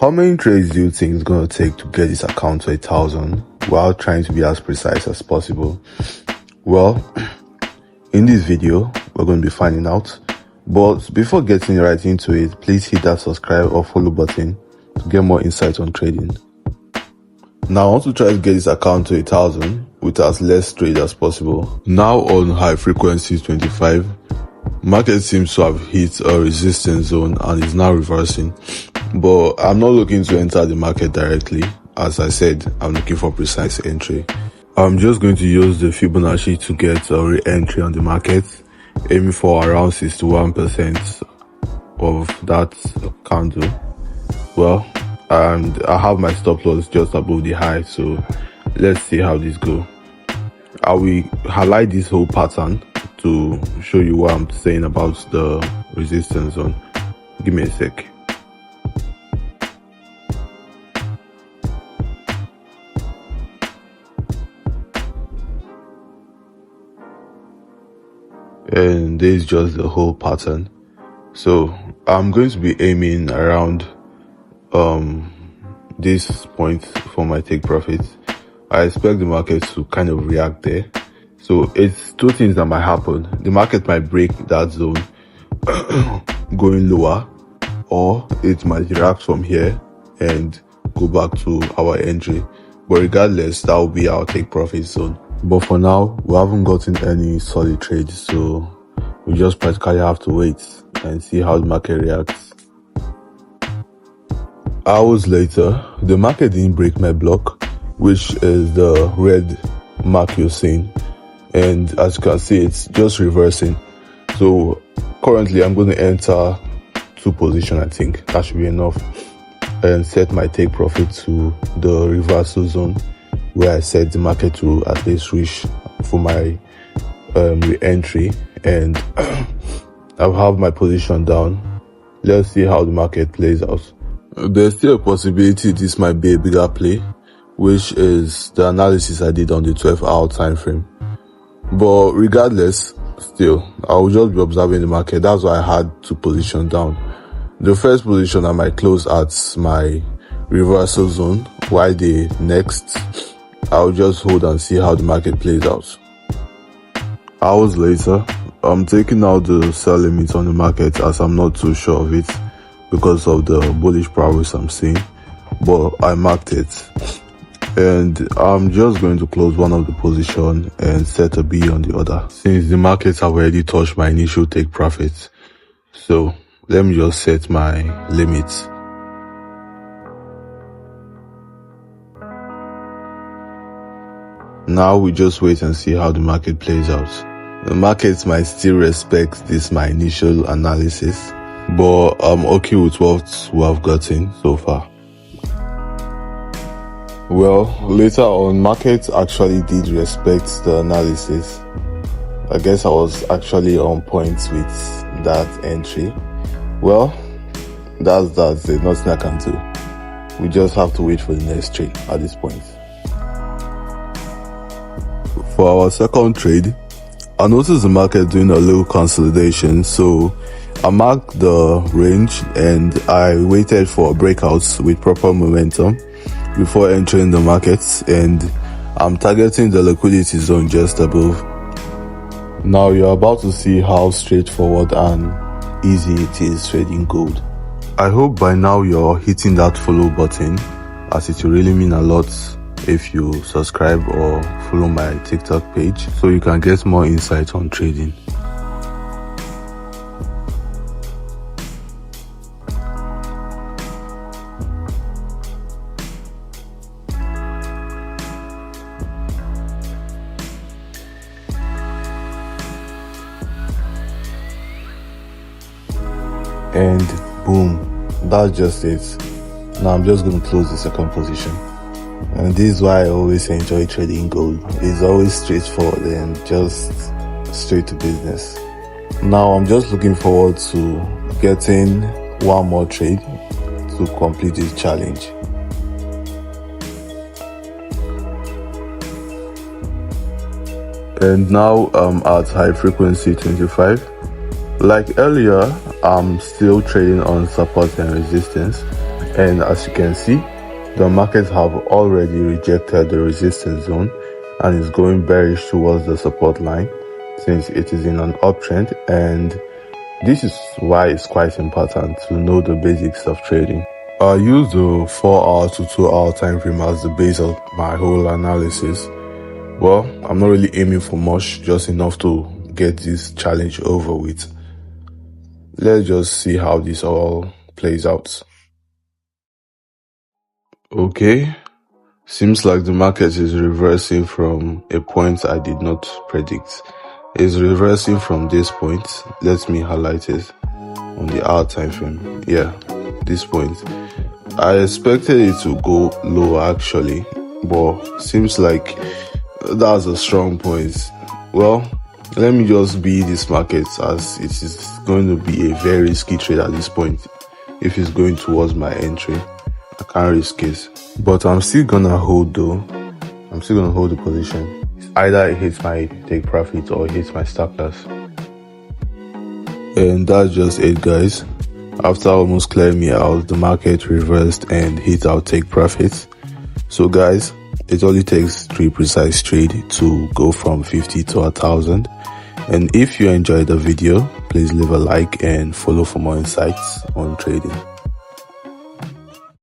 How many trades do you think it's going to take to get this account to 1,000 while trying to be as precise as possible? Well, in this video, we're going to be finding out. But before getting right into it, please hit that subscribe or follow button to get more insight on trading. Now, I want to try to get this account to 1,000 with as less trade as possible. Now on high frequency 25, market seems to have hit a resistance zone and is now reversing. But I'm not looking to enter the market directly. As I said, I'm looking for precise entry. I'm just going to use the Fibonacci to get a re-entry on the market, aiming for around 61% of that candle. Well, and I have my stop loss just above the high, so let's see how this goes. I will highlight this whole pattern to show you what I'm saying about the resistance zone. Give me a sec. And this is just the whole pattern. So I'm going to be aiming around this point for my take profits. I expect the market to kind of react there. So it's two things that might happen. The market might break that zone going lower, or it might react from here and go back to our entry. But regardless, that will be our take profit zone. But for now, we haven't gotten any solid trades, so we just practically have to wait and see how the market reacts. Hours later, the market didn't break my block, which is the red mark you're seeing. And as you can see, it's just reversing. So currently, I'm going to enter 2 positions, I think. That should be enough. And set my take profit to the reversal zone, where I set the market to at least reach for my re-entry, and I'll have my position down. Let's see how the market plays out. There's still a possibility this might be a bigger play, which is the analysis I did on the 12-hour time frame. But regardless, still, I'll just be observing the market. That's why I had 2 positions down. The first position I might close at my reversal zone, while the next I'll just hold and see how the market plays out. Hours later, I'm taking out the sell limit on the market as I'm not too sure of it because of the bullish prowess I'm seeing, but I marked it. And I'm just going to close one of the position and set a B on the other, since the markets have already touched my initial take profit. So let me just set my limits. Now we just wait and see how the market plays out. The markets might still respect this my initial analysis, but I'm okay with what we have gotten so far. Well, later on, markets actually did respect the analysis. I guess I was actually on point with that entry. Well, that's it. Nothing I can do. We just have to wait for the next trade at this point. For our second trade, I noticed the market doing a little consolidation, so I marked the range and I waited for breakouts with proper momentum before entering the markets, and I'm targeting the liquidity zone just above. Now you're about to see how straightforward and easy it is trading gold. I hope by now you're hitting that follow button, as it will really mean a lot if you subscribe or follow my TikTok page so you can get more insight on trading. And boom, that's just it. Now I'm just going to close the second position. And this is why I always enjoy trading gold. It's always straightforward and just straight to business. Now I'm just looking forward to getting one more trade to complete this challenge. And now I'm at high frequency 25. Like earlier, I'm still trading on support and resistance, And as you can see, the markets have already rejected the resistance zone and is going bearish towards the support line since it is in an uptrend. And this is why it's quite important to know the basics of trading. I use the 4-hour to 2-hour time frame as the base of my whole analysis. Well, I'm not really aiming for much, just enough to get this challenge over with. Let's just see how this all plays out. Okay, seems like the market is reversing from a point I did not predict. It's reversing from this point. Let me highlight it on the hour time frame. Yeah, this point. I expected it to go lower actually, but seems like that's a strong point. Well, let me just be this market, as it is going to be a very risky trade at this point. If it's going towards my entry, I can't risk it. But I'm still gonna hold though. I'm still gonna hold the position. It's either it hits my take profit or it hits my stop loss. And that's just it, guys. After almost clearing me out, the market reversed and hit our take profits. So guys, it only takes 3 precise trades to go from 50 to 1,000. And if you enjoyed the video, please leave a like and follow for more insights on trading.